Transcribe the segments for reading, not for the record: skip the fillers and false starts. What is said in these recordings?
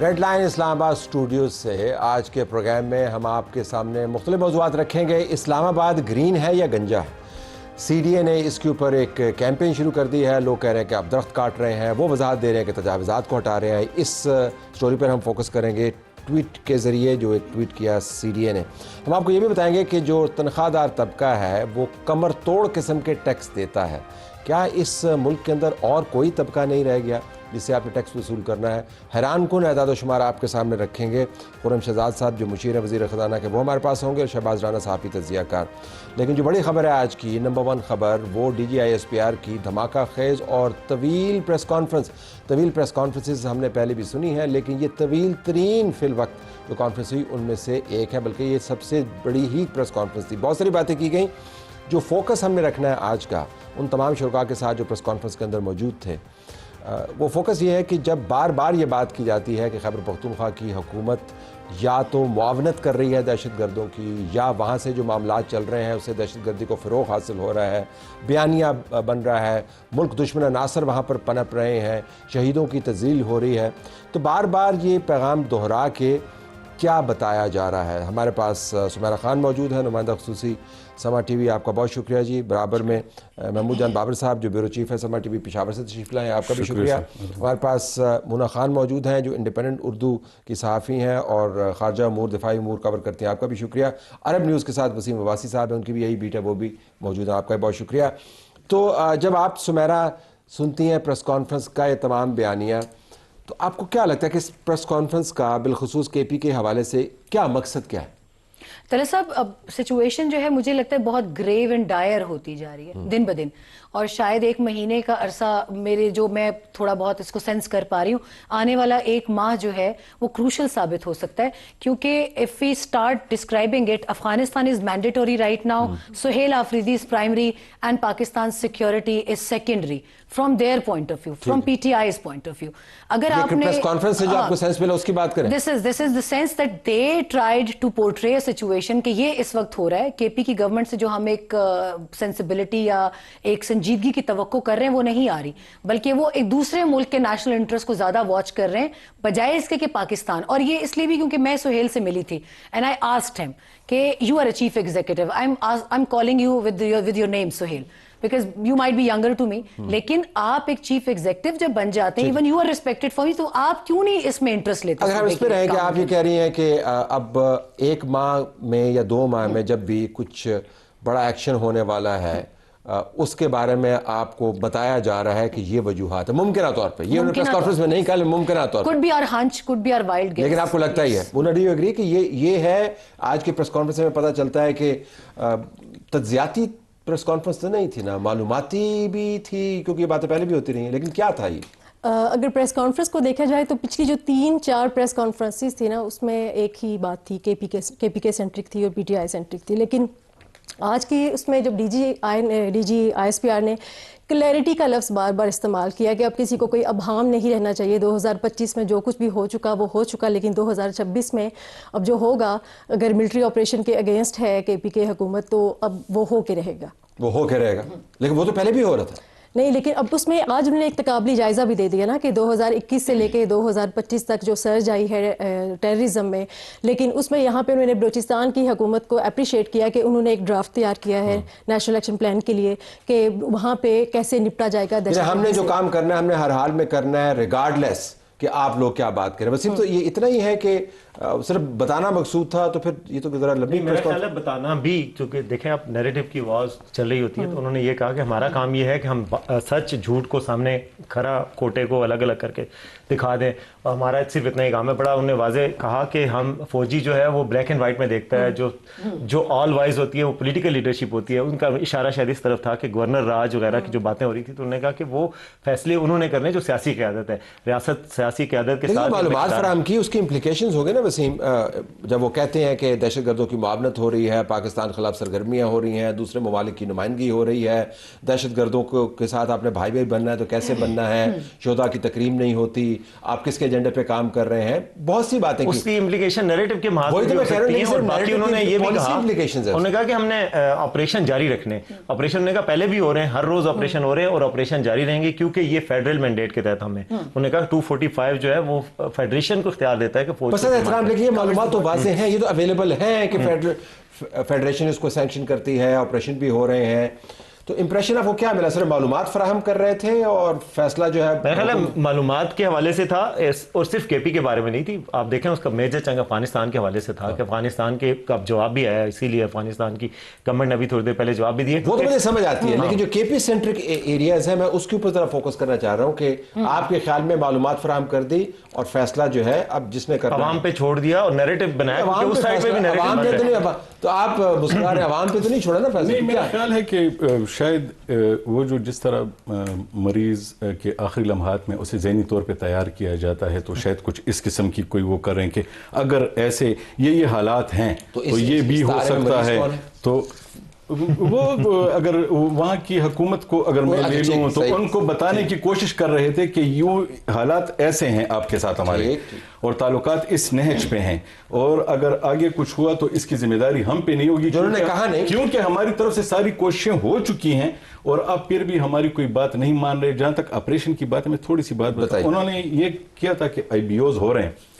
Red line اسلام آباد studios سے آج کے پروگرام میں ہم آپ کے سامنے مختلف موضوعات رکھیں گے۔ اسلام آباد گرین ہے یا گنجا ہے؟ سی ڈی اے نے اس کے اوپر ایک کیمپین شروع کر دی ہے۔ لوگ کہہ رہے ہیں کہ آپ درخت کاٹ رہے ہیں، وہ وضاحت دے رہے ہیں کہ تجاوزات کو ہٹا رہے ہیں۔ اس سٹوری پر ہم فوکس کریں گے ٹویٹ کے ذریعے، جو ایک ٹویٹ کیا سی ڈی اے نے۔ ہم آپ کو یہ بھی بتائیں گے کہ جو تنخواہ دار طبقہ ہے وہ کمر توڑ قسم کے ٹیکس دیتا ہے۔ کیا اس ملک کے اندر اور کوئی طبقہ نہیں رہ گیا جس سے آپ نے ٹیکس وصول کرنا ہے؟ حیران کن اعداد و شمار آپ کے سامنے رکھیں گے۔ خرم شہزاد صاحب جو مشیر وزیر خزانہ کے، وہ ہمارے پاس ہوں گے، اور شہباز رانا صحافی تجزیہ کار۔ لیکن جو بڑی خبر ہے آج کی، نمبر 1 خبر، وہ D G I S P R کی دھماکہ خیز اور طویل پریس کانفرنس۔ طویل پریس کانفرنسز ہم نے پہلے بھی سنی ہے، لیکن یہ طویل ترین فی الوقت جو کانفرنس ہوئی ان میں سے ایک ہے، بلکہ یہ سب سے بڑی ہی پریس کانفرنس تھی۔ بہت ساری باتیں کی گئیں۔ جو فوکس ہم نے رکھنا ہے آج کا ان تمام شرکاء کے ساتھ جو پریس کانفرنس کے اندر موجود تھے، وہ فوکس یہ ہے کہ جب بار بار یہ بات کی جاتی ہے کہ خیبر پختونخوا کی حکومت یا تو معاونت کر رہی ہے دہشت گردوں کی، یا وہاں سے جو معاملات چل رہے ہیں اس سے دہشت گردی کو فروغ حاصل ہو رہا ہے، بیانیہ بن رہا ہے، ملک دشمن عناصر وہاں پر پنپ رہے ہیں، شہیدوں کی تذلیل ہو رہی ہے، تو بار بار یہ پیغام دہرا کے کیا بتایا جا رہا ہے؟ ہمارے پاس سمیرہ خان موجود ہے، نمائندہ خصوصی سما ٹی وی۔ آپ کا بہت شکریہ جی۔ برابر میں محمود جان بابر صاحب جو بیورو چیف ہے سما ٹی وی پشاور سے تشریف لائے ہیں، آپ کا بھی شکریہ۔ ہمارے پاس مونا خان موجود ہیں جو انڈیپینڈنٹ اردو کی صحافی ہیں اور خارجہ امور، دفاعی امور کور کرتے ہیں، آپ کا بھی شکریہ۔ عرب نیوز کے ساتھ وسیم عباسی صاحب ہیں، ان کی بھی یہی بیٹ ہے، وہ بھی موجود ہیں، آپ کا بہت شکریہ۔ تو جب آپ سمیرہ سنتی ہیں پریس کانفرنس کا یہ تمام بیانیہ، تو آپ کو کیا لگتا ہے کہ اس پریس کانفرنس کا بالخصوص کے پی کے حوالے سے کیا مقصد کیا ہے؟ طلعت صاحب، اب سچویشن جو ہے مجھے لگتا ہے بہت گریو اینڈ ڈائر ہوتی جا رہی ہے دن بدن، اور شاید 1 مہینے کا عرصہ میں تھوڑا بہت اس کو سینس کر پا رہی ہوں، آنے والا 1 ماہ جو ہے وہ کروشل ثابت ہو سکتا ہے، کیونکہ if we start describing it, Afghanistan is mandatory right now, Suhail Afridi is primary and Pakistan's security is secondary from their point of view, from PTI's point of view. اگر آپ نے پریس کانفرنس سے جو آپ کو sense ملا اس کی بات کریں، this is the sense that they tried to portray a situation کہ یہ اس وقت ہو رہا ہے، کے پی کی گورنمنٹ سے جو ہم ایک سینسیبلٹی یا ایک سنجیدگی کی توقع کر رہے ہیں وہ نہیں آ رہی، بلکہ وہ ایک دوسرے ملک کے نیشنل انٹرسٹ کو زیادہ واچ کر رہے ہیں بجائے اس کے کہ پاکستان۔ اور یہ اس لیے بھی کیونکہ میں سہیل سے ملی تھی and I asked him کہ you are a chief executive, I'm calling you with your name Sohail because you might be younger to me، لیکن آپ ایک چیف ایگزیکٹو جب بن جاتے ہیں even you are respected for me، تو آپ کیوں نہیں اس میں انٹرسٹ لیتے؟ اگر ہم اس پہ رہیں کہ آپ یہ کہہ رہی ہیں کہ اب 1 ماہ میں یا 2 ماہ میں جب بھی کچھ بڑا ایکشن ہونے والا ہے اس کے بارے میں آپ کو بتایا جا رہا ہے کہ یہ وجوہات ہے ممکنہ طور پہ، یہ انہوں نے پریس کانفرنس میں نہیں کہا لیکن ممکنہ طور could be our hunch, could be our wild guess، لیکن آپ کو لگتا ہی ہے، مونا ڈو یو ایگری کہ یہ ہے؟ آج کی پریس کانفرنس میں پتہ چلتا ہے کہ تجزیاتی پریس کانفرنس تو نہیں تھی نا، معلوماتی بھی تھی، کیونکہ یہ باتیں پہلے بھی ہوتی رہی ہیں، لیکن کیا تھا یہ؟ اگر پریس کانفرنس کو دیکھا جائے تو پچھلی جو 3-4 پریس کانفرنسز تھی نا، اس میں ایک ہی بات تھی، کے پی کے سینٹرک تھی اور پی ٹی آئی سینٹرک تھی، لیکن آج کی اس میں جب D G I S P R نے کلیئرٹی کا لفظ بار بار استعمال کیا کہ اب کسی کو کوئی ابہام نہیں رہنا چاہیے، 2025 میں جو کچھ بھی ہو چکا وہ ہو چکا، لیکن 2026 میں اب جو ہوگا، اگر ملٹری آپریشن کے اگینسٹ ہے کے پی کے حکومت تو اب وہ ہو کے رہے گا، وہ ہو کے رہے گا، لیکن وہ تو پہلے بھی ہو رہا تھا۔ نہیں، لیکن اب اس میں آج انہوں نے ایک تقابلی جائزہ بھی دے دیا نا کہ 2021 سے لے کے 2025 تک جو سرج آئی ہے ٹیررزم میں، لیکن اس میں یہاں پہ انہوں نے بلوچستان کی حکومت کو اپریشیٹ کیا کہ انہوں نے ایک ڈرافٹ تیار کیا ہے نیشنل ایکشن پلان کے لیے کہ وہاں پہ کیسے نپٹا جائے گا دہشت گردی سے۔ ہم نے جو کام کرنا ہے ہم نے ہر حال میں کرنا ہے، ریگارڈلیس کہ آپ لوگ کیا بات کریں۔ وسیم، تو یہ اتنا ہی ہے کہ صرف بتانا مقصود تھا، تو پھر یہ تو ذرا لمبی میرا خیال ہے بتانا بھی، چونکہ دیکھیں آپ نیریٹو کی آواز چل رہی ہوتی ہے، تو انہوں نے یہ کہا کہ ہمارا کام یہ ہے کہ ہم سچ جھوٹ کو سامنے کھرا کھوٹے کو الگ الگ کر کے دکھا دیں، اور ہمارا صرف اتنا ہی کام ہے۔ بڑا انہوں نے واضح کہا کہ ہم فوجی جو ہے وہ بلیک اینڈ وائٹ میں دیکھتا ہے، جو آل وائز ہوتی ہے وہ پولیٹیکل لیڈرشپ ہوتی ہے۔ ان کا اشارہ شاید اس طرف تھا کہ گورنر راج وغیرہ کی جو باتیں ہو رہی تھی، تو انہوں نے کہا کہ وہ فیصلے انہوں نے کرنے جو سیاسی قیادت ہے، ریاست سیاسی قیادت کے ساتھ معلومات فراہم کی، اس کی امپلیکیشنز ہو گئے نا وسیم, جب وہ کہتے ہیں کہ دہشت گردوں کی معاونت ہو رہی ہے, پاکستان خلاف سرگرمیاں ہو رہی ہیں, دوسرے ممالک کی نمائندگی ہو رہی ہے, دہشت گردوں کے ساتھ آپ نے بھائی بھائی بننا ہے تو کیسے بننا ہے, شہداء کی تکریم نہیں ہوتی, آپ کس کے ایجنڈے پہ کام کر رہے ہیں, بہت سی باتیں اس کی امپلیکیشن نیریٹو کے محاذ وہی تو میں کہہ رہا ہوں, ہیں. اور باقی انہوں نے یہ بھی کہا, implications ہیں. انہوں نے کہا کہ ہم نے آپریشن جاری رکھنے, آپریشن نے کہا پہلے بھی ہو رہے ہیں, ہر روز آپریشن ہو رہے ہیں اور آپریشن جاری رہیں گے کیونکہ یہ فیڈرل مینڈیٹ کے تحت ہمیں, انہوں نے کہا 245 جو ہے وہ فیڈریشن کو اختیار دیتا ہے کہ فوج بس احترام لکھیے, معلومات تو واضح ہیں, یہ تو اویلیبل ہیں کہ فیڈریشن اس کو سینکشن کرتی ہے, آپریشن بھی ہو رہے ہیں. تو امپریشن آپ کو کیا ملا, صرف معلومات فراہم کر رہے تھے اور فیصلہ جو ہے میرا خیال ہے معلومات کے حوالے سے تھا, اور صرف کے پی کے بارے میں نہیں تھی. آپ دیکھیں اس کا میجر چنک افغانستان کے حوالے سے تھا کہ افغانستان کے کا جواب بھی آیا, اسی لیے افغانستان کی گورنمنٹ نے ابھی تھوڑی دیر پہلے جواب بھی دیا. وہ تو مجھے سمجھ آتی ہے, لیکن جو کے پی سینٹرک ایریاز ہیں میں اس کے اوپر ذرا فوکس کرنا چاہ رہا ہوں کہ آپ کے خیال میں معلومات فراہم کر دی اور فیصلہ جو ہے اب جس میں کرنا عوام پہ چھوڑ دیا اور نیریٹو بنایا, کیونکہ اس سائڈ پہ بھی نیریٹو. تو آپ مسکرا رہے عوام پہ تو نہیں چھوڑا نا فیصلہ. میرا خیال ہے کہ شاید وہ جو جس طرح مریض کے آخری لمحات میں اسے ذہنی طور پہ تیار کیا جاتا ہے, تو شاید کچھ اس قسم کی کوئی وہ کر رہے ہیں کہ اگر ایسے یہ حالات ہیں تو یہ بھی ہو سکتا ہے. تو وہ اگر وہاں کی حکومت کو اگر میں لے لوں تو ان کو بتانے کی کوشش کر رہے تھے کہ یوں حالات ایسے ہیں آپ کے ساتھ ہمارے, اور تعلقات اس نہج پہ ہیں, اور اگر آگے کچھ ہوا تو اس کی ذمہ داری ہم پہ نہیں ہوگی, کیونکہ ہماری طرف سے ساری کوششیں ہو چکی ہیں اور اب پھر بھی ہماری کوئی بات نہیں مان رہے. جہاں تک آپریشن کی بات ہے, میں تھوڑی سی بات بتاؤں. انہوں نے یہ کیا تھا کہ آئی بی اوز ہو رہے ہیں,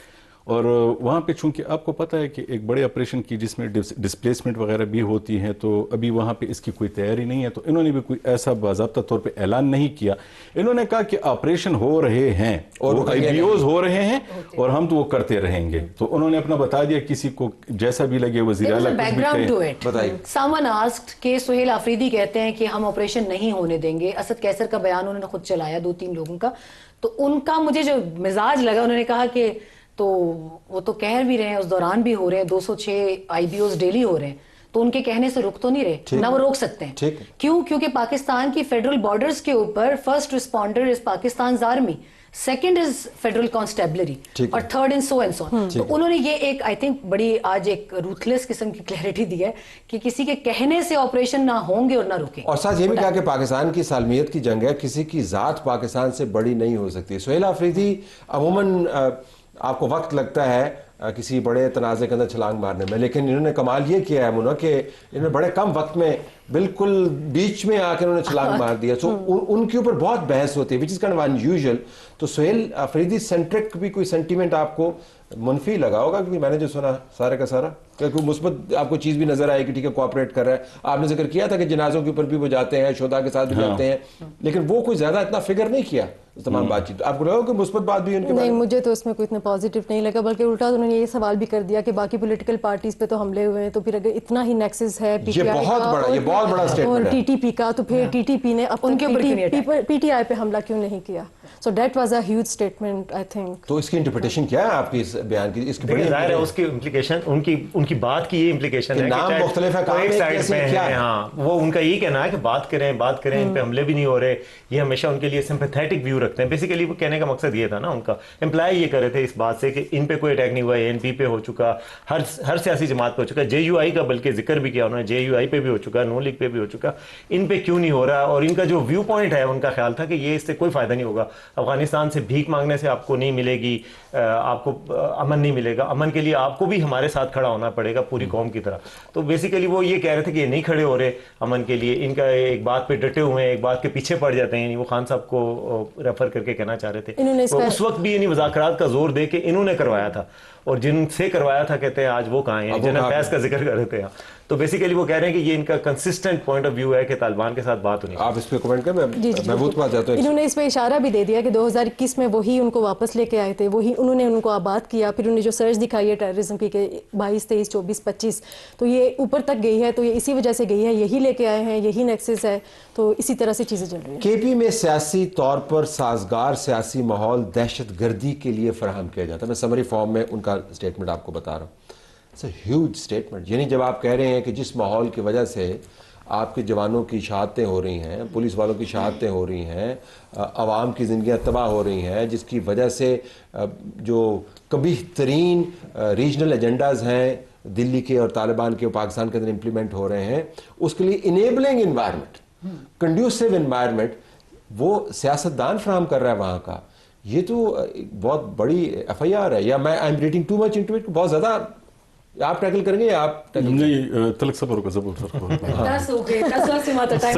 اور وہاں پہ چونکہ آپ کو پتہ ہے کہ ایک بڑے آپریشن کی جس میں ڈسپلیسمنٹ وغیرہ بھی ہوتی ہے, تو ابھی وہاں پہ اس کی کوئی تیاری نہیں ہے, تو انہوں نے بھی کوئی ایسا باضابطہ طور پہ اعلان نہیں کیا. انہوں نے کہا کہ آپریشن ہو رہے ہیں اور آئی بی اوز ہو رہے ہیں اور ہم تو وہ کرتے رہیں گے. تو انہوں نے اپنا بتا دیا, کسی کو جیسا بھی لگے وزیر اعلیٰ کچھ بھی کہے. Someone asked کہ سہیل آفریدی کہتے ہیں کہ ہم آپریشن نہیں ہونے دیں گے. اسد کیسر کا بیان انہوں نے خود چلایا 2-3 لوگوں کا, تو ان کا مجھے جو مزاج لگا, انہوں نے کہا کہ تو وہ تو کہہ بھی رہے ہیں, اس دوران بھی ہو رہے ہیں, 206 آئی بی اوز ڈیلی ہو رہے ہیں, تو ان کے کہنے سے رک تو نہیں رہے, نہ وہ روک سکتے ہیں. کیوں؟ کیونکہ پاکستان کی فیڈرل بارڈرز کے اوپر first responder is Pakistan's army, second is federal constabulary, اور third in so and so. تو انہوں نے یہ ایک آئی تھنک بڑی آج ایک روتھلیس قسم کی کلیئرٹی دی ہے کہ کسی کے کہنے سے آپریشن نہ ہوں گے اور نہ رکیں. اور ساتھ یہ بھی کہا کہ پاکستان کی سالمیت کی جنگ ہے, کسی کی ذات پاکستان سے بڑی نہیں ہو سکتی. سہیل آفریدی, عموماً آپ کو وقت لگتا ہے کسی بڑے تنازع کے اندر چھلانگ مارنے میں, لیکن انہوں نے کمال یہ کیا ہے منا کہ انہوں نے بڑے کم وقت میں بالکل بیچ میں آ کے انہوں نے چھلانگ مار دیا. سو ان کے اوپر بہت بحث ہوتی ہے, which is kind of unusual. تو سہیل آفریدی سینٹرک بھی کوئی سینٹیمنٹ آپ کو منفی لگا ہوگا, کیونکہ میں نے جو سنا سارے کا سارا کہ کوئی مثبت آپ کو چیز بھی نظر آئے کہ ٹھیک ہے کوآپریٹ کر رہا ہے. آپ نے ذکر کیا تھا کہ جنازوں کے اوپر بھی وہ جاتے ہیں, شہداء کے ساتھ بھی جاتے ہیں, لیکن وہ کوئی زیادہ اتنا فگر نہیں کیا تمام بات چیت. آپ کو لگا کہ مثبت بات بھی ان کے نہیں, مجھے تو اس میں کوئی اتنا پازیٹیو نہیں لگا, بلکہ الٹا انہوں نے یہ سوال بھی کر دیا کہ باقی پولیٹیکل پارٹیز پہ تو حملے ہوئے ہیں, تو پھر اگر اتنا ہی نیکسس ہے پی ٹی آئی کا اور ٹی ٹی پی کا, تو پھر ٹی ٹی پی نے پی ٹی آئی پہ حملہ کیوں نہیں کیا؟ So that was a huge statement I think. تو اس کی انٹرپریٹیشن کیا ہے آپ کی اس بیان کی؟ اس کی بڑی ظاہر ہے اس کی امپلیکیشن, ان کی بات کی یہ امپلیکیشن ہے نام مختلف ہے, ایک سائڈ پہ ہیں, ہاں وہ ان کا یہی کہنا ہے کہ بات کریں, ان پہ حملے بھی نہیں ہو رہے, یہ ہمیشہ ان کے لیے سمپیتھیٹک ویو رکھتے ہیں. بیسیکلی وہ کہنے کا مقصد یہ تھا نا ان کا, امپلائی یہ کر رہے تھے اس بات سے کہ ان پہ کوئی اٹیک نہیں ہوا, اے این پی پہ ہو چکا, ہر سیاسی جماعت پہ ہو چکا, جے یو آئی کا بلکہ ذکر بھی کیا انہوں نے, جے یو آئی پہ بھی ہو چکا, نون لیگ پہ بھی ہو چکا, ان پہ کیوں نہیں ہو رہا. اور ان کا جو ویو پوائنٹ ہے, ان کا خیال تھا کہ یہ اس سے کوئی فائدہ نہیں ہوگا, افغانستان سے بھیک مانگنے سے آپ کو نہیں ملے گی, آپ کو امن نہیں ملے گا, امن کے لیے آپ کو بھی ہمارے ساتھ کھڑا ہونا پڑے گا پوری قوم کی طرح. تو بیسیکلی وہ یہ کہہ رہے تھے کہ یہ نہیں کھڑے ہو رہے امن کے لیے, ان کا ایک بات پہ ڈٹے ہوئے ہیں, ایک بات کے پیچھے پڑ جاتے ہیں. وہ خان صاحب کو ریفر کر کے کہنا چاہ رہے تھے اس وقت بھی یعنی مذاکرات کا زور دے کے انہوں نے کروایا تھا, اور جن سے کروایا تھا کہتے ہیں آج وہ کہاں ہیں, جنہیں فیض کا ذکر کر رہے تھے. تو بیسیکلی وہ کہہ رہے ہیں کہ یہ ان کا کنسسٹنٹ پوائنٹ آف ویو ہے کہ طالبان کے ساتھ بات ہونی. آپ اس پہ کمنٹ کریں, میں وہ بات جاتا ہوں. انہوں نے اس پہ اشارہ بھی دے دیا کہ 2021 میں وہی ان کو واپس لے کے آئے تھے, وہی انہوں نے ان کو آباد کیا. پھر انہوں نے جو سرچ دکھائی ہے ٹیررزم کی کہ 22, 23, 24, 25, تو یہ اوپر تک گئی ہے, تو یہ اسی وجہ سے گئی ہے, یہی لے کے آئے ہیں, یہی نیکسس ہے. تو اسی طرح سے چیزیں چل رہی ہیں. کے پی میں سیاسی طور پر سازگار سیاسی ماحول دہشت گردی کے لیے فراہم کیا جاتا ہے. میں سمری فارم میں ان کا اسٹیٹمنٹ آپ کو بتا رہا ہوں. It's a huge statement. یعنی جب آپ کہہ رہے ہیں کہ جس ماحول کی وجہ سے آپ کے جوانوں کی شہادتیں ہو رہی ہیں, پولیس والوں کی شہادتیں ہو رہی ہیں, عوام کی زندگیاں تباہ ہو رہی ہیں, جس کی وجہ سے جو قبیح ترین ریجنل ایجنڈاز ہیں دلی کے اور طالبان کے پاکستان کے اندر امپلیمنٹ ہو رہے ہیں, اس کے لیے انیبلنگ انوائرمنٹ, کنڈیوسو انوائرمنٹ وہ سیاستدان فراہم کر رہا ہے وہاں کا. یہ تو بہت بڑی ایف آئی آر ہے. یا میں I am reading too much into it, بہت زیادہ. آپ ٹیکل کریں گے یا آپ نہیں تلک صبر کا زبر سر کو دس ہو گئے, 10 وقت سے ماتا ٹائم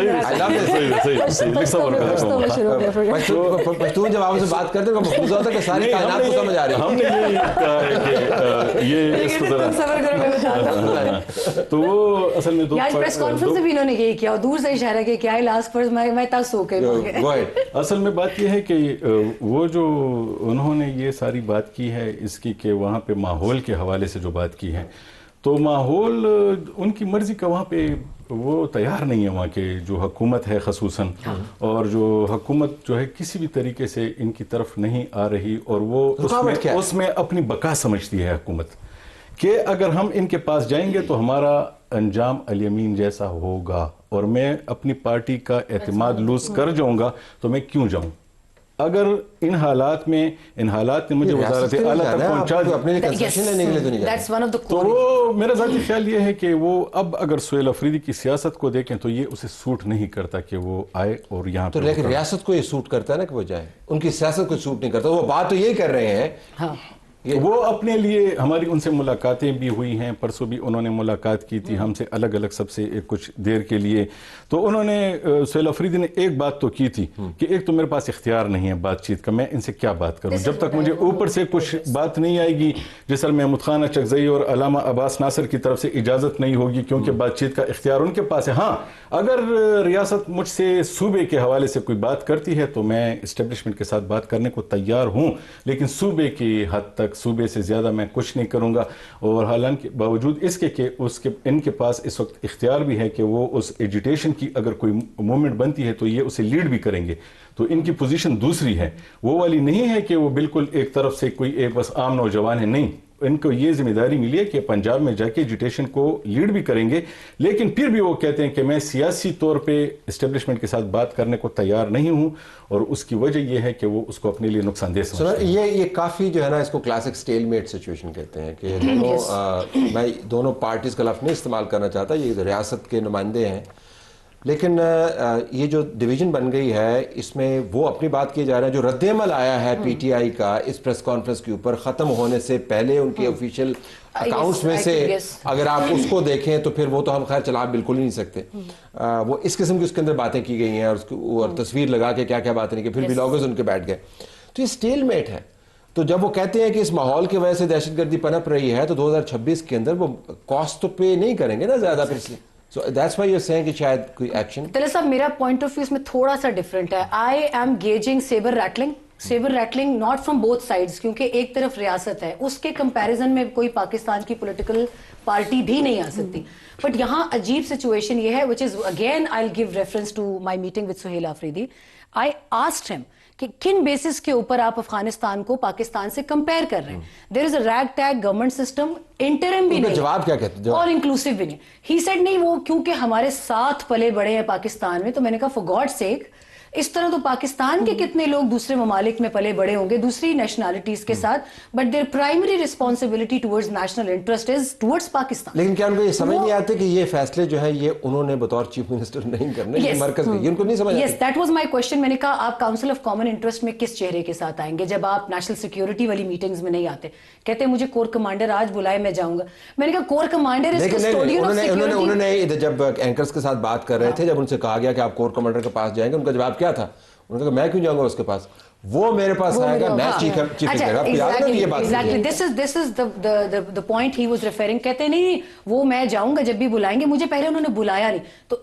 پشتون جب آپ سے بات کرتے ہیں محفوظ ہوتا ہے کہ ساری کائنات کو سمجھ آ رہی ہے. ہم نے یہ کہا ہے کہ یہ اس کو ذرا تو وہ اصل میں دو پریس کانفرنس میں بھی انہوں نے یہی کیا اور دور سے اشارہ کیا کہ آئی لاسٹ پر میں تاس ہو کے اصل میں بات یہ ہے کہ وہ جو انہوں نے یہ ساری بات کی ہے اس کی کہ وہاں پہ ماحول کے حوالے سے جو بات کی ہے, تو ماحول ان کی مرضی کا وہاں پہ وہ تیار نہیں ہے. وہاں کے جو حکومت ہے خصوصاً, اور جو حکومت جو ہے کسی بھی طریقے سے ان کی طرف نہیں آ رہی, اور وہ اس میں اپنی بقا سمجھتی ہے حکومت کہ اگر ہم ان کے پاس جائیں گے تو ہمارا انجام الیمین جیسا ہوگا, اور میں اپنی پارٹی کا اعتماد لوز کر جاؤں گا تو میں کیوں جاؤں. اگر ان حالات نے مجھے وزارت اعلیٰ تک پہنچا دیا, تو وہ میرا ذاتی خیال یہ ہے کہ وہ اب اگر سہیل افریدی کی سیاست کو دیکھیں تو یہ اسے سوٹ نہیں کرتا کہ وہ آئے اور یہاں تو. لیکن ریاست کو یہ سوٹ کرتا ہے نا کہ وہ جائے, ان کی سیاست کو سوٹ نہیں کرتا. وہ بات تو یہی کر رہے ہیں. وہ اپنے لیے, ہماری ان سے ملاقاتیں بھی ہوئی ہیں, پرسوں بھی انہوں نے ملاقات کی تھی ہم سے الگ الگ سب سے کچھ دیر کے لیے. تو انہوں نے سہیل افریدی نے ایک بات تو کی تھی کہ ایک تو میرے پاس اختیار نہیں ہے بات چیت کا, میں ان سے کیا بات کروں جب تک مجھے اوپر سے کچھ بات نہیں آئے گی, جس طرح محمود خان اچکزئی اور علامہ عباس ناصر کی طرف سے اجازت نہیں ہوگی, کیونکہ بات چیت کا اختیار ان کے پاس ہے. ہاں اگر ریاست مجھ سے صوبے کے حوالے سے کوئی بات کرتی ہے تو میں اسٹیبلشمنٹ کے ساتھ بات کرنے کو تیار ہوں, لیکن صوبے کی حد تک, صوبے سے زیادہ میں کچھ نہیں کروں گا. اور حالانکہ باوجود اس کے کہ ان کے پاس اس وقت اختیار بھی ہے کہ وہ اس ایجیٹیشن کی اگر کوئی موومنٹ بنتی ہے تو یہ اسے لیڈ بھی کریں گے. تو ان کی پوزیشن دوسری ہے, وہ والی نہیں ہے کہ وہ بالکل ایک طرف سے کوئی ایک بس عام نوجوان ہے. نہیں, ان کو یہ ذمہ داری ملی ہے کہ پنجاب میں جا کے ایجوٹیشن کو لیڈ بھی کریں گے, لیکن پھر بھی وہ کہتے ہیں کہ میں سیاسی طور پہ اسٹیبلشمنٹ کے ساتھ بات کرنے کو تیار نہیں ہوں, اور اس کی وجہ یہ ہے کہ وہ اس کو اپنے لیے نقصان دہ سمجھتے ہیں. یہ کافی جو ہے نا, اس کو کلاسک سٹیل میٹ سچویشن کہتے ہیں کہ میں دونوں پارٹیز کا لفظ نہیں استعمال کرنا چاہتا, یہ ریاست کے نمائندے ہیں, لیکن یہ جو ڈویژن بن گئی ہے اس میں وہ اپنی بات کیے جا رہے ہیں. جو رد عمل آیا ہے پی ٹی آئی کا اس پریس کانفرنس کے اوپر ختم ہونے سے پہلے ان کے آفیشیل اکاؤنٹس میں سے اگر آپ اس کو دیکھیں تو پھر وہ تو ہم خیر چلا بالکل ہی نہیں سکتے. وہ اس قسم کی اس کے اندر باتیں کی گئی ہیں اور تصویر لگا کے کیا کیا باتیں نہیں کی, پھر بلاگرز ان کے بیٹھ گئے. تو یہ سٹیل میٹ ہے. تو جب وہ کہتے ہیں کہ اس ماحول کی وجہ سے دہشت گردی پنپ رہی ہے تو 2026 کے اندر وہ کاسٹ تو پے نہیں کریں گے نا زیادہ پھر سے. So that's why you're saying کہ شاید کوئی ایکشن. طلعت صاحب میرا پوائنٹ آف ویو اس میں تھوڑا سا ڈفرینٹ ہے. I am gauging sabre rattling not from both sides, کیونکہ ایک طرف ریاست ہے, اس کے کمپیریزن میں کوئی پاکستان کی پولیٹیکل پارٹی بھی نہیں آ سکتی. بٹ یہاں عجیب سچویشن یہ ہے which is again I will give reference to my meeting with Sohail Afridi. I asked ہم کہ کن بیسس کے اوپر آپ افغانستان کو پاکستان سے کمپیئر کر رہے ہیں. دیر از اے ریگ ٹیگ گورنمنٹ سسٹم, انٹرم بھی نہیں, جواب کیا کہتے اور انکلوسیو بھی نہیں. ہی سیڈ نہیں, وہ کیونکہ ہمارے ساتھ پلے بڑے ہیں پاکستان میں. تو میں نے کہا فار گاڈ سیک, اس طرح تو پاکستان کے کتنے لوگ دوسرے ممالک میں پلے بڑے ہوں گے دوسری نیشنلٹیز کے ساتھ, but their primary responsibility towards national interest is towards Pakistan. لیکن کیا ان کو یہ سمجھ نہیں آتے کہ یہ فیصلے جو ہے یہ انہوں نے بطور چیف منسٹر نہیں کرنے, یہ مرکز کے, ان کو نہیں سمجھ آتے. Yes that was my question. میں نے کہا آپ کاؤنسل آف کامن انٹرسٹ میں کس چہرے کے ساتھ آئیں گے جب آپ نیشنل سیکیورٹی والی میٹنگز میں نہیں آتے. کہتے ہیں مجھے کور کمانڈر آج بلائے میں جاؤں گا. میں نے کہا corps commander is custodian of security. انہوں نے جب اینکرز کے ساتھ بات کر رہے تھے, جب ان سے کہا گیا کہ آپ کور کمانڈر کے پاس جائیں گے, ان کا جواب کیا تھا؟ انہوں نے کہا میں کیوں جاؤں گا اس کے پاس, وہ میرے پاس آئے گا, میں chief this is the point he was referring. کہتے نہیں وہ میں جاؤں گا جب بھی بلائیں گے, مجھے پہلے انہوں نے بلایا نہیں. تو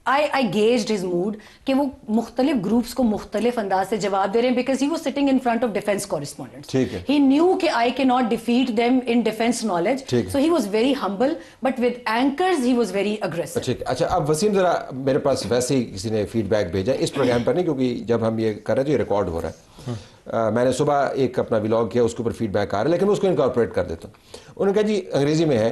I gauged his mood کہ وہ مختلف گروپس کو مختلف انداز سے جواب دے رہے ہیں, because he was sitting in front of defense correspondents. He knew کہ I cannot defeat them in defense knowledge, so he was very humble, but with anchors he was very aggressive. اچھا اب وسیم ذرا میرے پاس ویسے ہی کسی نے فیڈ بیک بھیجا اس programme پر, نہیں کیونکہ جب ہم یہ کر رہے تھے یہ ریکارڈ ہو رہا ہے. میں نے صبح ایک اپنا ولاگ کیا, اس کے اوپر فیڈ بیک آ رہا ہے, لیکن میں اس کو انکارپوریٹ کر دیتا ہوں. انہوں نے کہا جی انگریزی میں ہے,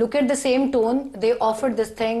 Look at the same tone they offered this thing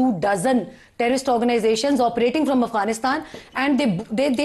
2 dozen terrorist organizations operating from Afghanistan, and they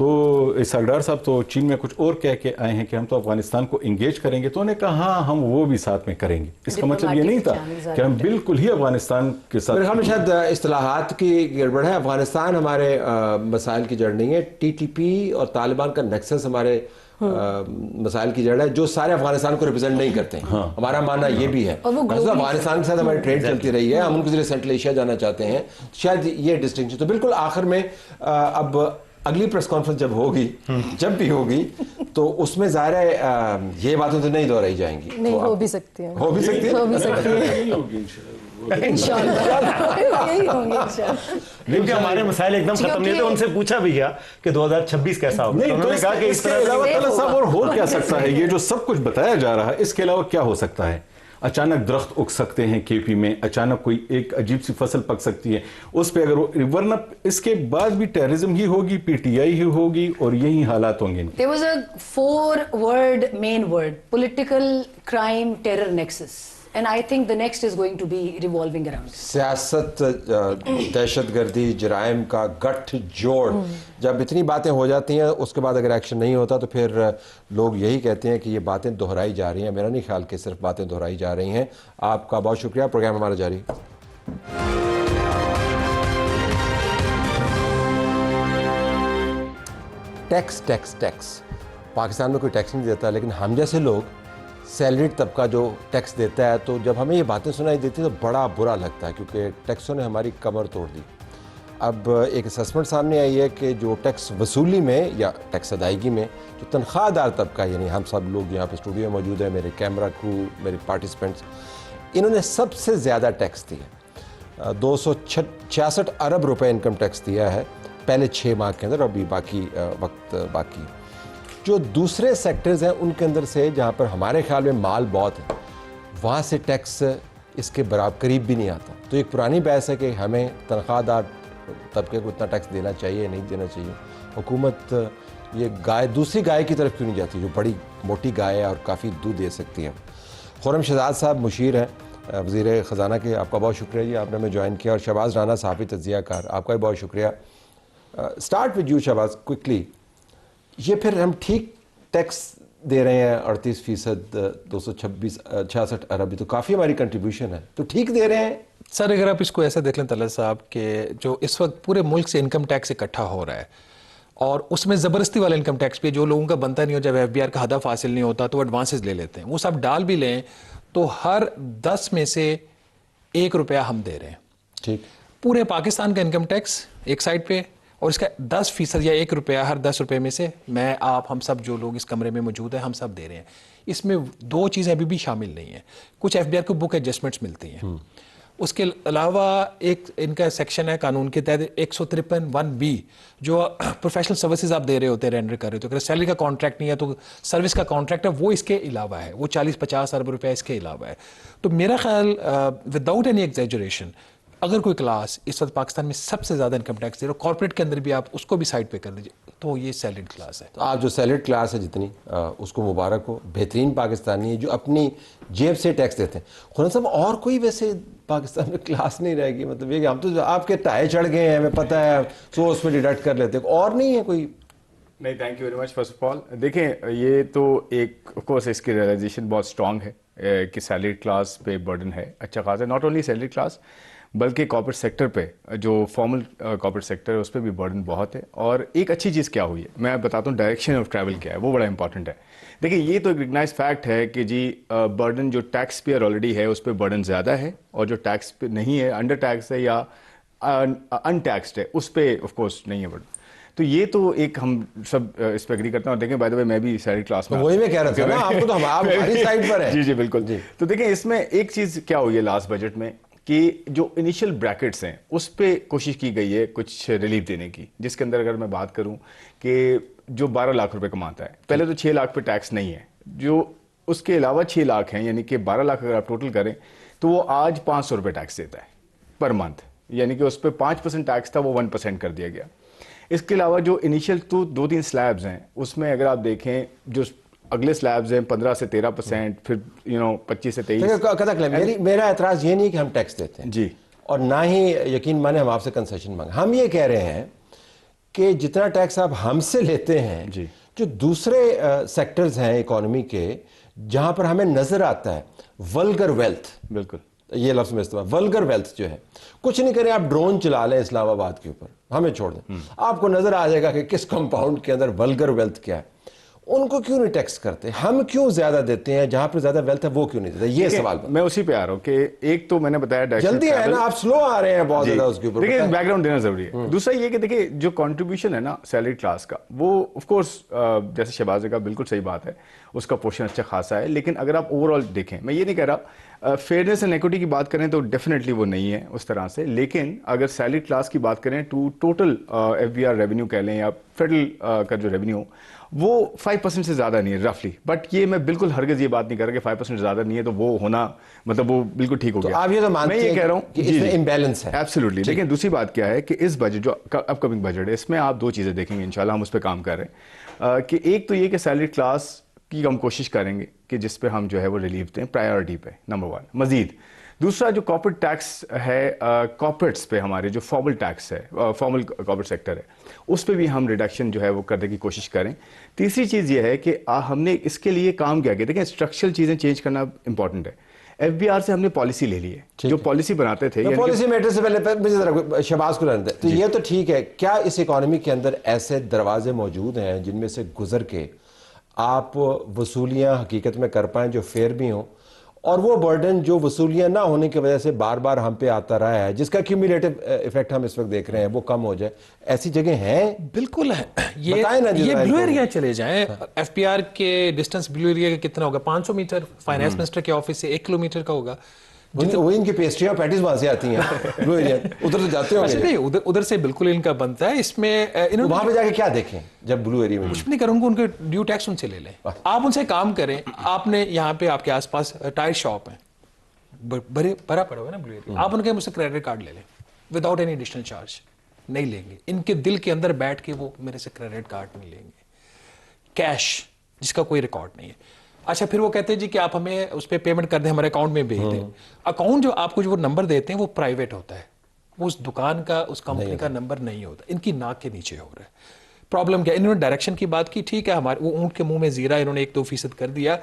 تو سردار صاحب تو چین میں کچھ اور کہہ کے آئے ہیں کہ ہم تو افغانستان کو انگیج کریں گے, تو انہوں نے کہا ہاں ہم وہ بھی ساتھ میں کریں گے. اس کا مطلب یہ نہیں تھا کہ ہم بالکل ہی افغانستان کے ساتھ. میرے خیال میں شاید اصطلاحات کی گڑبڑ ہے. افغانستان ہمارے مسائل کی جڑ نہیں ہے, ٹی ٹی پی اور طالبان کا نیکسس ہمارے مسائل کی جڑ ہے جو سارے افغانستان کو ریپرزینٹ نہیں کرتے ہیں. ہمارا ماننا یہ بھی ہے, افغانستان کے ساتھ ہماری ٹریڈ چلتی رہی ہے, ہم ان کے ذریعے سینٹرل ایشیا جانا چاہتے ہیں, شاید یہ ڈسٹنکشن. تو بالکل آخر میں اب اگلی پریس کانفرنس جب ہوگی, جب بھی ہوگی, تو اس میں ظاہر ہے یہ باتیں تو نہیں دہرائی جائیں گی. نہیں, ہو بھی سکتی ہیں, ہو بھی سکتی ہے, ہو بھی سکتی ہے کیونکہ ہمارے مسائل ایک دم ختم نہیں تھے. ان سے پوچھا بھی گیا کہ 2026 کیسا ہوگا, نہیں, انہوں نے کہا کہ اس کے علاوہ طلعت صاحب اور ہو کیا سکتا ہے؟ یہ جو سب کچھ بتایا جا رہا ہے اس کے علاوہ کیا ہو سکتا ہے؟ اچانک درخت اگ سکتے ہیں کے پی میں, اچانک کوئی ایک عجیب سی فصل پک سکتی ہے اس پہ, اگر ورنہ اس کے بعد بھی ٹیررزم ہی ہوگی, پی ٹی آئی ہی ہوگی, اور یہی حالات ہوں گے. There was a 4-word main word: political, crime, terror nexus. And I think the next is going to be revolving around. سیاست, دہشت گردی, جرائم کا گٹھ جوڑ, جب اتنی باتیں ہو جاتی ہیں اس کے بعد اگر ایکشن نہیں ہوتا تو پھر لوگ یہی کہتے ہیں کہ یہ باتیں دہرائی جا رہی ہیں. میرا نہیں خیال کہ صرف باتیں دہرائی جا رہی ہیں. آپ کا بہت شکریہ. پروگرام ہمارا جاری. ٹیکس ٹیکس ٹیکس پاکستان میں کوئی ٹیکس نہیں دیتا, لیکن ہم جیسے لوگ سیلریڈ طبقہ جو ٹیکس دیتا ہے, تو جب ہمیں یہ باتیں سنائی دیتی تو بڑا برا لگتا ہے, کیونکہ ٹیکسوں نے ہماری کمر توڑ دی. اب ایک اسسمنٹ سامنے آئی ہے کہ جو ٹیکس وصولی میں یا ٹیکس ادائیگی میں جو تنخواہ دار طبقہ, یعنی ہم سب لوگ یہاں پہ اسٹوڈیو میں موجود ہیں, میرے کیمرہ کرو, میرے پارٹیسپینٹس, انہوں نے سب سے زیادہ ٹیکس دیا. 266 ارب روپے انکم ٹیکس دیا ہے پہلے 6 ماہ کے اندر, ابھی باقی وقت باقی. جو دوسرے سیکٹرز ہیں ان کے اندر سے جہاں پر ہمارے خیال میں مال بہت ہے, وہاں سے ٹیکس اس کے برابر قریب بھی نہیں آتا. تو ایک پرانی بحث ہے کہ ہمیں تنخواہ دار طبقے کو اتنا ٹیکس دینا چاہیے نہیں دینا چاہیے. حکومت یہ گائے, دوسری گائے کی طرف کیوں نہیں جاتی جو بڑی موٹی گائے ہے اور کافی دودھ دے سکتی ہے. خرم شہزاد صاحب مشیر ہیں وزیر خزانہ کے, آپ کا بہت شکریہ جی, آپ نے ہمیں جوائن کیا. اور شہباز رانا صحافی تجزیہ کار, آپ کا بھی بہت شکریہ. Start with you Shahbaz, quickly, یہ پھر ہم ٹھیک ٹیکس دے رہے ہیں 38%, 266 ارب, تو کافی ہماری کنٹریبیوشن ہے, تو ٹھیک دے رہے ہیں سر؟ اگر آپ اس کو ایسا دیکھ لیں طلعت صاحب کہ جو اس وقت پورے ملک سے انکم ٹیکس اکٹھا ہو رہا ہے, اور اس میں زبردستی والا انکم ٹیکس بھی جو لوگوں کا بنتا نہیں ہو, جب ایف بی آر کا ہدف حاصل نہیں ہوتا تو وہ ایڈوانسز لے لیتے ہیں, وہ سب ڈال بھی لیں تو ہر 10 میں سے 1 روپیہ ہم دے رہے ہیں. ٹھیک, پورے پاکستان کا انکم ٹیکس ایک سائڈ پہ, اور اس کا 10% یا 1 روپیہ ہر 10 روپے میں سے میں, آپ, ہم سب جو لوگ اس کمرے میں موجود ہیں, ہم سب دے رہے ہیں. اس میں 2 چیزیں ابھی بھی شامل نہیں ہیں. کچھ ایف بی آر کو بک ایڈجسٹمنٹس ملتی ہیں, اس کے علاوہ ایک ان کا سیکشن ہے قانون کے تحت 153(1)(b) جو پروفیشنل سروسز آپ دے رہے ہوتے ہیں, رینڈر کر رہے ہوتے ہیں, اگر سیلری کا کانٹریکٹ نہیں ہے تو سروس کا کانٹریکٹ ہے, وہ اس کے علاوہ ہے, وہ 40-50 ارب روپے اس کے علاوہ ہے. تو میرا خیال وداؤٹ اینی ایگزیجریشن, اگر کوئی کلاس اس وقت پاکستان میں سب سے زیادہ انکم ٹیکس دے رہا ہو, کارپوریٹ کے اندر بھی آپ اس کو بھی سائڈ پہ کر لیجیے, تو یہ سیلریڈ کلاس ہے. تو آپ جو سیلریڈ کلاس ہے جتنی, اس کو مبارک ہو, بہترین پاکستانی ہے جو اپنی جیب سے ٹیکس دیتے ہیں. خورم صاحب, اور کوئی ویسے پاکستان میں کلاس نہیں رہے گی, مطلب یہ کہ ہم تو آپ کے ٹائے چڑھ گئے ہیں, ہمیں پتہ ہے, سو اس میں ڈیڈکٹ کر لیتے, اور نہیں ہے کوئی؟ نہیں, thank you very much. First of all دیکھیں, یہ تو ایک آف کورس اس کی ریئلائزیشن بہت اسٹرانگ ہے کہ سیلریڈ کلاس پہ برڈن ہے اچھا خاصا. ناٹ اونلی سیلریڈ کلاس بلکہ کارپوریٹ سیکٹر پہ, جو فارمل کارپوریٹ سیکٹر ہے اس پہ بھی برڈن بہت ہے. اور ایک اچھی چیز کیا ہوئی ہے, میں بتاتا ہوں ڈائریکشن آف ٹریول کیا ہے, وہ بڑا امپورٹنٹ ہے. دیکھیں, یہ تو ایک ریکگنائز فیکٹ ہے کہ جی برڈن جو ٹیکس پیئر آلریڈی ہے اس پہ برڈن زیادہ ہے, اور جو ٹیکس پہ نہیں ہے, انڈر ٹیکس ہے یا ان ٹیکسڈ ہے, اس پہ آف کورس نہیں ہے برڈن. تو یہ تو ایک ہم سب اس پہ اگری کرتے ہیں. اور دیکھیں بائی دا وے میں بھی سیلری کلاس میں, وہی میں کہہ رہا تھا نا آپ کو, تو آپ ہماری سائڈ پر ہیں. جی جی بالکل. تو دیکھیں اس میں ایک چیز کیا ہوئی ہے لاسٹ بجٹ میں, کہ جو انیشیل بریکٹس ہیں اس پہ کوشش کی گئی ہے کچھ ریلیف دینے کی, جس کے اندر اگر میں بات کروں کہ جو 12 لاکھ روپے کماتا ہے, پہلے تو 6 لاکھ پہ ٹیکس نہیں ہے, جو اس کے علاوہ 6 لاکھ ہیں, یعنی کہ 12 لاکھ اگر آپ ٹوٹل کریں تو وہ آج 500 روپے ٹیکس دیتا ہے پر منتھ, یعنی کہ اس پہ 5% ٹیکس تھا, وہ 1% کر دیا گیا. اس کے علاوہ جو انیشیل 2-3 سلیبز ہیں اس میں اگر آپ دیکھیں, جو اگلے سلیبز ہیں 15 سے 13%, پھر 25 سے 23. میرا اعتراض یہ نہیں کہ ہم ٹیکس دیتے ہیں جی, اور نہ ہی یقین مانے ہم آپ سے کنسیشن مانگیں. ہم یہ کہہ رہے ہیں کہ جتنا ٹیکس آپ ہم سے لیتے ہیں جی جو دوسرے سیکٹرز ہیں اکانومی کے جہاں پر ہمیں نظر آتا ہے ولگر ویلتھ، بالکل یہ لفظ میں استعمال، ولگر ویلتھ جو ہے، کچھ نہیں کریں آپ ڈرون چلا لیں اسلام آباد کے اوپر، ہمیں چھوڑ دیں، آپ کو نظر آ جائے گا کہ کس کمپاؤنڈ کے اندر ولگر ویلتھ کیا ہے. ان کو کیوں نہیں ٹیکس کرتے؟ ہم کیوں زیادہ دیتے ہیں؟ جہاں پر زیادہ ویلتھ ہے وہ کیوں نہیں دیتے؟ یہ سوال میں اسی پہ آ رہا ہوں کہ ایک تو میں نے بتایا جلدی ہے نا، آپ سلو آ رہے ہیں بہت زیادہ اس کے اوپر. دیکھیں بیک گراؤنڈ دینا ضروری ہے. دوسرا یہ کہ دیکھیں جو کنٹریبیوشن ہے نا سیلری کلاس کا، وہ آف کورس جیسے شہباز نے کہا بالکل صحیح بات ہے، اس کا پورشن اچھا خاصا ہے، لیکن اگر آپ اوور آل دیکھیں، میں یہ نہیں کہہ رہا فیئرنیس اینڈ ایکوٹی کی بات کریں تو ڈیفینیٹلی وہ نہیں ہے اس طرح سے، لیکن اگر سیلری کلاس کی بات کریں total F B R revenue کہہ لیں یا فیڈرل کا جو ریونیو، وہ 5% سے زیادہ نہیں ہے رفلی. بٹ یہ میں بالکل ہرگز یہ بات نہیں کر رہا کہ 5% سے زیادہ نہیں ہے تو وہ ہونا مطلب وہ بالکل ٹھیک ہو گیا. آپ یہ تو مانتے ہیں، میں یہ کہہ رہا ہوں کہ اس میں امبیلنس ہے. ایبسلیوٹلی. لیکن دوسری بات کیا ہے کہ اس بجٹ جو اپ کمنگ بجٹ ہے، اس میں آپ دو چیزیں دیکھیں گے انشاءاللہ، ہم اس پہ کام کر رہے ہیں کہ ایک تو یہ کہ سیلری کلاس کی ہم کوشش کریں گے کہ جس پہ ہم جو ہے وہ ریلیف دیں پرائیورٹی پہ، نمبر 1. مزید دوسرا جو کارپوریٹ ٹیکس ہے کارپوریٹس پہ، ہمارے جو فارمل ٹیکس ہے، فارمل کارپوریٹ سیکٹر ہے، اس پہ بھی ہم ریڈکشن جو ہے وہ کرنے کی کوشش کریں. تیسری چیز یہ ہے کہ ہم نے اس کے لیے کام کیا کہ دیکھیں اسٹرکچرل چیزیں چینج کرنا امپورٹنٹ ہے. ایف بی آر سے ہم نے پالیسی لے لی ہے، جو پالیسی بناتے تھے پالیسی میٹر سے پہلے شہباز کو رہنے دیں. تو یہ تو ٹھیک ہے، کیا اس اکانومی کے اندر ایسے دروازے موجود ہیں جن میں سے گزر کے آپ وصولیاں حقیقت میں کر پائیں جو فیئر بھی ہوں، اور وہ برڈن جو وصولیاں نہ ہونے کی وجہ سے بار بار ہم پہ آتا رہا ہے، جس کا کیومولیٹو ایفیکٹ ہم اس وقت دیکھ رہے ہیں، وہ کم ہو جائے؟ ایسی جگہ ہیں؟ بالکل ہے. یہ بلو ایریا چلے جائیں، ایف پی آر کے ڈسٹنس بلو ایریا کا کتنا ہوگا؟ 500 میٹر فائنانس منسٹر کے آفس سے 1 کلومیٹر کا ہوگا. وہ ان کی پیسٹریاں پیٹیز وہاں سے آتی ہیں بلو ایریا، ادھر تو جاتے ہوں گے. نہیں، ادھر سے بالکل ان کا بنتا ہے. اس میں وہاں پہ جا کے کیا دیکھیں جب بلو ایریا میں؟ کچھ نہیں کروں گا، ان کے ڈیو ٹیکس ان سے لے لیں. آپ ان سے کام کریں. آپ نے یہاں پہ آپ کے آس پاس ٹائر شاپ ہیں، بھرا پڑا ہوا ہے نا بلو ایریا، آپ ان کے مجھ سے کریڈٹ کارڈ لے لیں وداؤٹ اینی ایڈیشنل چارج. نہیں لیں گے، ان کے دل کے اندر بیٹھ کے وہ میرے سے کریڈٹ کارڈ نہیں لیں گے. کیش جس کا کوئی ریکارڈ نہیں ہے. اچھا پھر وہ کہتے ہیں جی کہ آپ ہمیں اس پہ پیمنٹ کر دیں، ہمارے اکاؤنٹ میں بھیج دیں. اکاؤنٹ جو آپ کو جو نمبر دیتے ہیں وہ پرائیویٹ ہوتا ہے، وہ اس دکان کا اس کمپنی کا نمبر نہیں ہوتا. ان کی ناک کے نیچے ہو رہا ہے. پرابلم کیا؟ انہوں نے ڈائریکشن کی بات کی، ٹھیک ہے، ہمارے وہ اونٹ کے منہ میں زیرہ انہوں نے 1-2% کر دیا.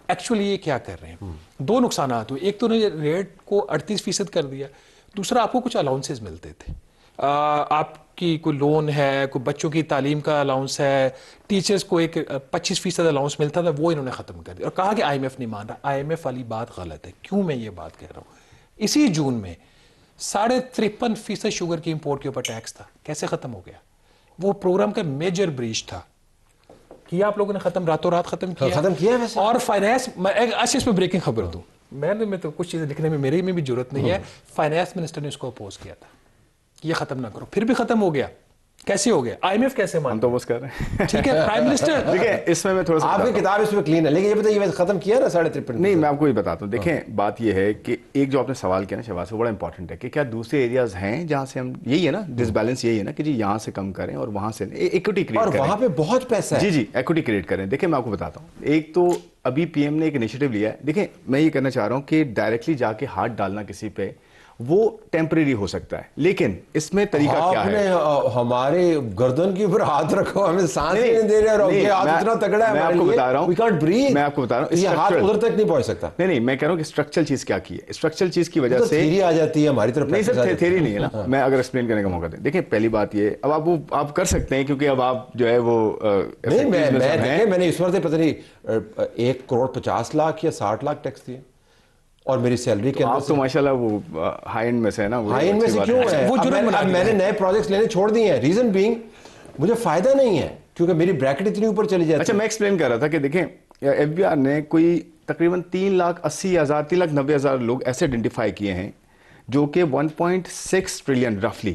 ایکچولی یہ کیا کر رہے ہیں؟ 2 نقصانات ہوئے. ایک تو انہوں نے ریٹ کو 38% کر دیا. دوسرا آپ کو کچھ الاؤنسز ملتے تھے، آپ کی کوئی لون ہے، کوئی بچوں کی تعلیم کا الاؤنس ہے، ٹیچرز کو ایک 25% الاؤنس ملتا تھا، وہ انہوں نے ختم کر دیا اور کہا کہ آئی ایم ایف نہیں مان رہا. آئی ایم ایف والی بات غلط ہے. کیوں میں یہ بات کہہ رہا ہوں؟ اسی جون میں 53.5% شوگر کی امپورٹ کے اوپر ٹیکس تھا. کیسے ختم ہو گیا؟ وہ پروگرام کا میجر بریچ تھا. کیا آپ لوگوں نے ختم؟ راتوں رات ختم کیا ویسے. اور فائنانس، اچھا اس میں بریکنگ خبر دوں، میں تو کچھ چیزیں لکھنے میں میرے میں بھی ضرورت نہیں ہے. فائنانس منسٹر نے اس کو اپوز کیا تھا، یہ ختم نہ کرو، پھر بھی ختم ہو گیا. کیسے ہو گیا؟ آئی ایم ایف کیسے مان؟ ہم تو بس کر رہے ہیں. ٹھیک ہے پرائم منسٹر، دیکھیں اس میں تھوڑا سا آپ کی کتاب اس میں کلین ہے، لیکن یہ بتائیے ختم کیا نا 53%؟ نہیں، میں آپ کو یہ بتاتا ہوں. دیکھیں بات یہ ہے کہ ایک جو آپ نے سوال کیا نا شہباز، وہ بڑا امپورٹنٹ ہے کہ کیا دوسرے ایریاز ہیں جہاں سے ہم، یہی ہے نا ڈس بیلنس، یہی ہے نا کہ جی یہاں سے کم کریں اور وہاں سے ایکوٹی کریٹ کریں، اور وہاں پہ بہت پیسہ ہے. جی ایکوٹی کریٹ کریں. دیکھیں میں آپ کو بتاتا ہوں، ایک تو ابھی پی ایم نے ایک انیشیٹو لیا ہے. دیکھیں میں یہ کہنا چاہ رہا ہوں کہ ڈائریکٹلی جا کے ہاتھ ڈالنا کسی پہ وہ ٹیمپریری ہو سکتا ہے، لیکن اس میں طریقہ کیا ہے؟ ہمارے گردن کے اوپر ہاتھ رکھو، ہمیں سانس نہیں دے رہے، اور یہ ہاتھ اتنا تگڑا ہے، میں آپ کو بتا رہا ہوں، we can't breathe. میں آپ کو بتا رہا ہوں یہ ہاتھ ادھر تک نہیں پہنچ سکتا. نہیں میں کہہ رہا ہوں کہ اسٹرکچرل چیز کیا کی ہے. اسٹرکچرل چیز کی وجہ سے تھیری آ جاتی ہے ہماری طرف. نہیں سر، تھیری نہیں ہے نا. میں اگر ایکسپلین کرنے کا موقع دیں، دیکھیں پہلی بات یہ، اب آپ کر سکتے ہیں کیونکہ اب آپ جو ہے وہ نہیں، میں نے اس وقت پتہ نہیں 1.50 کروڑ یا 60 لاکھ ٹیکس دیے، اور میری سیلری کے آپ تو ماشاءاللہ وہ ہائی اینڈ میں سے ہے نا. ہائی اینڈ میں سے کیوں ہے؟ میں نے نئے پروجیکٹس لینے چھوڑ دیے ہیں. ریزن بینگ مجھے فائدہ نہیں ہے کیونکہ میری بریکٹ اتنی اوپر چلی جاتی ہے. اچھا میں ایکسپلین کر رہا تھا کہ دیکھیں ایف بی آر نے کوئی تقریباً 3,80,000 3,90,000 لوگ ایسے آئیڈینٹیفائی کیے ہیں جو کہ 1.6 ٹریلین رفلی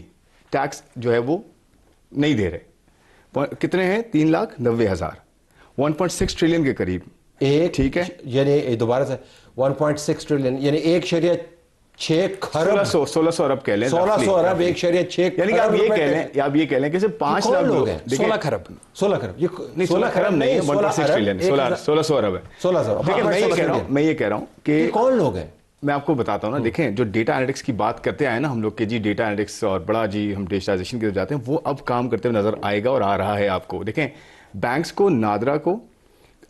ٹیکس جو ہے وہ نہیں دے رہے. کتنے ہیں؟ 3,90,000، 1.6 ٹریلین کے قریب. ٹھیک ہے، یعنی دوبارہ سے 1.6 ٹریلین یعنی 1.6 خرب، 1600 ارب کہہ لیں، 1600 ارب 1.6، یعنی کہ آپ یہ کہہ لیں کہ صرف 5 لاکھ لوگ ہیں. 16 خرب 16 خرب نہیں ہے، 1.6 ٹریلین 1600 ارب ہے. میں یہ کہہ رہا ہوں کہ کون لوگ ہیں؟ میں آپ کو بتاتا ہوں نا, دیکھیں جو ڈیٹا انالیٹکس کی بات کرتے آئے نا ہم لوگ کہ جی ڈیٹا انالیٹکس اور بڑا جی ہم ڈیجیٹائزیشن کی طرف جاتے ہیں, وہ اب کام کرتے ہوئے نظر آئے گا اور آ رہا ہے آپ کو. دیکھیں بینکس کو نادرا کو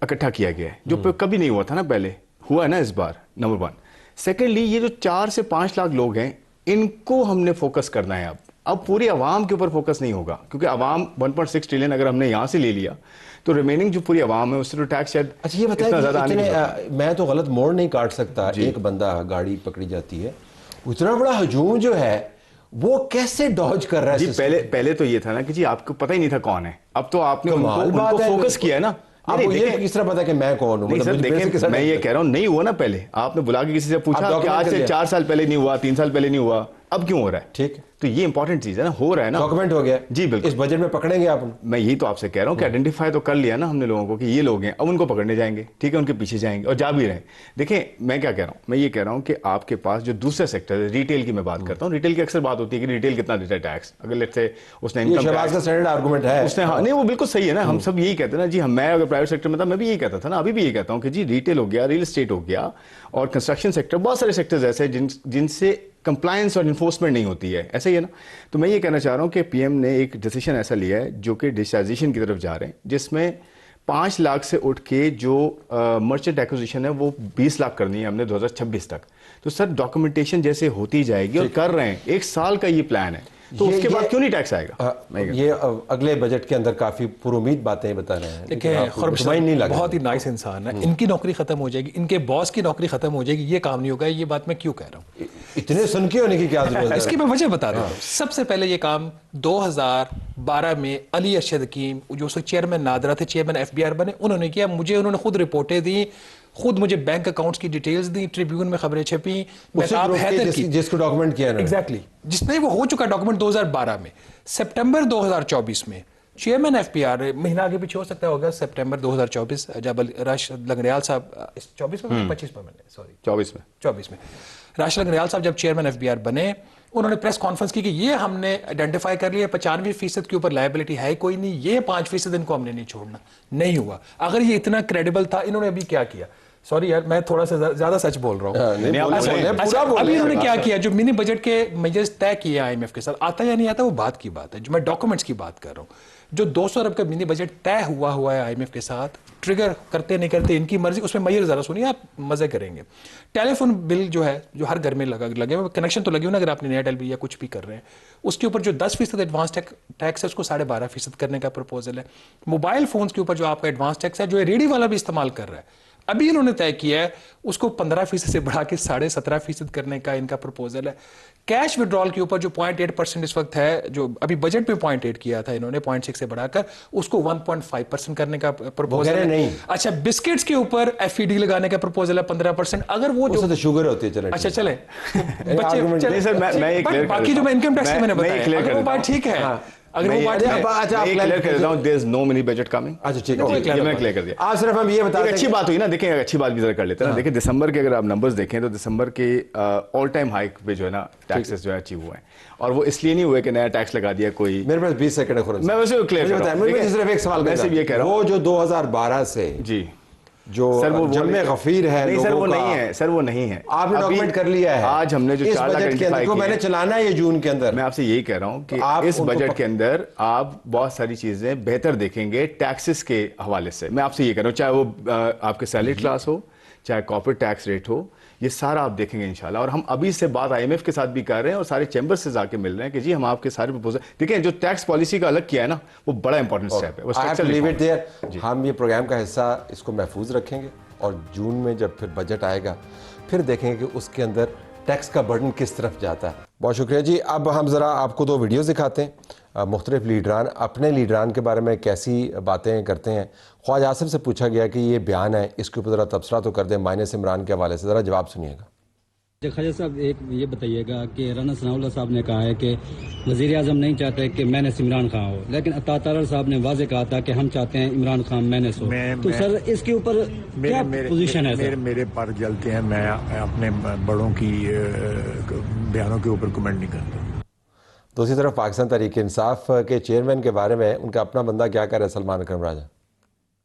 اکٹھا کیا گیا ہے جو کبھی نہیں ہوا تھا نا, پہلے ہوا ہے نا اس بار, نمبر 1. سیکنڈلی یہ جو 4 سے 5 لاکھ لوگ ہیں ان کو ہم نے فوکس کرنا ہے. اب پوری عوام کے اوپر فوکس نہیں ہوگا, کیونکہ عوام 1.6 ٹریلین اگر ہم نے یہاں سے لے لیا تو ریمیننگ جو پوری عوام ہے اس سے تو ٹیکس شاید اچھا یہ بتائیں, میں تو غلط موڑ نہیں کاٹ سکتا, ایک بندہ گاڑی پکڑی جاتی ہے, اتنا بڑا ہجوم جو ہے وہ کیسے ڈاج کر رہا ہے؟ جی پہلے تو یہ تھا نا کہ جی آپ کو پتہ ہی نہیں تھا کون ہے, اب تو آپ نے ان کو فوکس کیا ہے نا. آپ کو یہ کس طرح پتا کہ میں کون ہوں؟ دیکھیں میں یہ کہہ رہا ہوں نہیں ہوا نا, پہلے آپ نے بلا کے کسی سے پوچھا کہ آج سے 4 سال پہلے نہیں ہوا, 3 سال پہلے نہیں ہوا, اب کیوں ہو رہا ہے؟ ٹھیک, تو یہ امپورٹنٹ چیز ہے نا, ہو رہا ہے نا, ڈاکومنٹ ہو گیا. جی بالکل, اس بجٹ میں پکڑیں گے آپ؟ میں یہی تو آپ سے کہہ رہا ہوں کہ آئیڈینٹیفائی تو کر لیا نا ہم نے لوگوں کو کہ یہ لوگ ہیں, اب ان کو پکڑنے جائیں گے, ٹھیک ہے, ان کے پیچھے جائیں گے اور جا بھی رہے ہیں. دیکھیں میں کیا کہہ رہا ہوں, میں یہ کہہ رہا ہوں کہ آپ کے پاس جو دوسرا سیکٹر ہے, ریٹیل کی میں بات کرتا ہوں. ریٹیل کی اکثر بات ہوتی ہے کہ ریٹیل کتنا دیتا ہے ٹیکس, اگر لیٹس سے اس نے انکم شہباز کا اسٹینڈرڈ آرگومنٹ ہے اس نے, ہاں نہیں وہ بالکل صحیح ہے نا, ہم سب یہی کہتے ہیں نا جی. میں اگر پرائیویٹ سیکٹر میں تھا میں بھی یہی کہتا تھا نا, ابھی بھی یہی کہتا ہوں کہ جی ریٹیل ہو گیا, ریل اسٹیٹ ہو گیا اور کنسٹرکشن سیکٹر, بہت سارے سیکٹرز ایسے ہیں جن سے کمپلائنس اور انفورسمنٹ نہیں ہوتی ہے, ایسا ہی ہے نا. تو میں یہ کہنا چاہ رہا ہوں کہ پی ایم نے ایک ڈیسیشن ایسا لیا ہے جو کہ ڈیجیٹائزیشن کی طرف جا رہے ہیں, جس میں 5 لاکھ سے اٹھ کے جو مرچنٹ ایکوزیشن ہے وہ 20 لاکھ کرنی ہے ہم نے 2026 تک. تو سر ڈاکومنٹیشن جیسے ہوتی جائے گی اور کر رہے ہیں, 1 سال کا یہ پلان ہے, تو اس کے بعد کیوں نہیں ٹیکس آئے گا؟ یہ اگلے بجٹ کے اندر کافی پر امید باتیں بتا رہے ہیں. دیکھیں خربش بہت ہی نائس انسان ہے, ان کی نوکری ختم ہو جائے گی, ان کے باس کی نوکری ختم ہو جائے گی, یہ کام نہیں ہوگا. یہ بات میں کیوں کہہ رہا ہوں, اتنے سن کے ہونے کی کیا ضرورت ہے؟ اس کی میں وجہ بتا رہا ہوں. سب سے پہلے یہ کام 2012 میں علی ارشد حکیم جو چیئرمین نادرا تھے, چیئرمین ایف بی آر بنے, انہوں نے کیا. مجھے انہوں نے خود رپورٹیں دی, خود مجھے بینک اکاؤنٹس کی ڈیٹیلز دی, ٹریبیون میں خبریں چھپی, مہتاب حیدر کی جس کو ڈاکومنٹ کیا ہے ایگزیکٹلی, جس نے وہ ہو چکا ڈاکومنٹ 2012 میں. سپٹمبر 2024 میں چیئرمین ایف پی آر, مہینہ آگے پیچھے ہو سکتا ہے ہوگا, سپٹمبر 2024 جب راشد لنگریال صاحب 24 میں 25 میں سوری 24 میں راشد لنگریال صاحب جب چیئرمین ایف بی آر بنے, انہوں نے پریس کانفرنس کی کہ یہ ہم نے آئیڈینٹیفائی کر لیا 95% کے اوپر لائبلٹی ہے کوئی نہیں, یہ 5% ان کو ہم نے نہیں چھوڑنا. نہیں ہوا. اگر یہ اتنا کریڈیبل تھا, انہوں نے ابھی کیا کیا, سوری یار میں تھوڑا سا زیادہ سچ بول رہا ہوں. ابھی انہوں نے کیا کیا, جو منی بجٹ کے میجرز طے کیے آئی ایم ایف کے ساتھ, آتا یا نہیں آتا وہ بات کی بات ہے. جو میں ڈاکومنٹس کی بات کر رہا ہوں, جو 200 ارب کا منی بجٹ طے ہوا ہے آئی ایم ایف کے ساتھ, ٹریگر کرتے نہیں کرتے ان کی مرضی, اس میں میجر ذرا سنیے آپ مزے کریں گے. ٹیلی فون بل جو ہے جو ہر گھر میں لگے ہوئے, کنیکشن تو لگے ہوئے نا اگر آپ نے نیا ٹیل بھی یا کچھ بھی کر رہے ہیں, اس کے اوپر جو 10% ایڈوانس ٹیکس ہے اس کو 12.5% کرنے کا پرپوزل ہے. موبائل فونز کے اوپر جو آپ کا ایڈوانس ٹیکس ہے جو ریڈی والا بھی استعمال کر رہا ہے, ابھی انہوں نے طے کیا ہے اس کو 15% سے بڑھا کے 17.5% کرنے کا ان کا پرپوزل ہے. کیش وڈرال کے اوپر جو 0.8% اس وقت ہے, جو ابھی بجٹ میں 0.8 کیا تھا انہوں نے 0.6 سے بڑھا کر اس کو 1.5% کرنے کا پرپوزل ہے. نہیں اچھا بسکٹس کے اوپر ایف ای ڈی لگانے کا پرپوزل ہے 15%. اگر وہ جو شوگر ہوتی ہے, چلے اچھا چلے میں باقی جو میں انکم ٹیکس میں نے بتایا اگر وہ بات ٹھیک ہے, اگر وہ بات کلیئر کر دیتا ہوں, there is no mini budget coming. اچھا ٹھیک ہے, یہ میں کلیئر کر دیا. آپ صرف ہم یہ بتا دیں, اچھی بات ہوئی نا. دیکھیں اچھی بات بھی ذرا کر لیتے ہیں. دیکھیں دسمبر کے اگر آپ نمبرز دیکھیں تو دسمبر کے آل ٹائم ہائیک پہ جو ہے نا ٹیکسز جو ہے اچیو ہوئے ہیں, اور وہ اس لیے نہیں ہوئے کہ نیا ٹیکس لگا دیا کوئی. میرے پاس 20 سیکنڈ ہے, میں ویسے کلیئر کر رہا ہوں. میں صرف ایک سوال یہ کہہ رہا ہوں, وہ جو 2012 سے جی جو جمع غفیر ہے, نہیں سر وہ نہیں ہے, سر وہ نہیں ہے. آپ نے ڈاکومنٹ کر لیا ہے. آج ہم نے جو 4 لاکھ آئیڈینٹیفائی کیا, میں نے چلانا ہے یہ جون کے اندر. میں آپ سے یہی کہہ رہا ہوں کہ اس بجٹ کے اندر آپ بہت ساری چیزیں بہتر دیکھیں گے ٹیکسز کے حوالے سے. میں آپ سے یہ کہہ رہا ہوں, چاہے وہ آپ کے سیلری کلاس ہو, چاہے کارپوریٹ ٹیکس ریٹ ہو, یہ سارا آپ دیکھیں گے انشاءاللہ. اور ہم ابھی سے بات آئی ایم ایف کے ساتھ بھی کر رہے ہیں اور سارے چیمبر سے جا کے مل رہے ہیں کہ جی ہم آپ کے سارے پرپوزل دیکھیں. جو ٹیکس پالیسی کا الگ کیا ہے نا وہ بڑا امپورٹنٹ اسٹیپ ہے. ہم یہ پروگرام کا حصہ اس کو محفوظ رکھیں گے, اور جون میں جب پھر بجٹ آئے گا پھر دیکھیں گے کہ اس کے اندر ٹیکس کا برڈن کس طرف جاتا ہے. بہت شکریہ جی. اب ہم ذرا آپ کو 2 ویڈیوز دکھاتے ہیں. مختلف لیڈران اپنے لیڈران کے بارے میں کیسی باتیں کرتے ہیں. خواجہ آصف سے پوچھا گیا کہ یہ بیان ہے, اس کے اوپر ذرا تبصرہ تو کر دیں مائنس عمران کے حوالے سے, ذرا جواب سنیے گا. خواجہ صاحب ایک یہ بتائیے گا کہ رانا ثناء اللہ صاحب نے کہا ہے کہ وزیر اعظم نہیں چاہتے کہ مینس عمران خان ہو, لیکن عطا تارڑ صاحب نے واضح کہا تھا کہ ہم چاہتے ہیں عمران خان مینس ہو. تو سر اس کے اوپر کیا پوزیشن ہے؟ میرے پر جلتے ہیں, میں اپنے بڑوں کی بیانوں کے اوپر کمنٹ نہیں کرتا. دوسری طرف پاکستان تحریک انصاف کے چیئرمین کے بارے میں ان کا اپنا بندہ کیا کہہ رہا ہے, سلمان اکرم راجہ.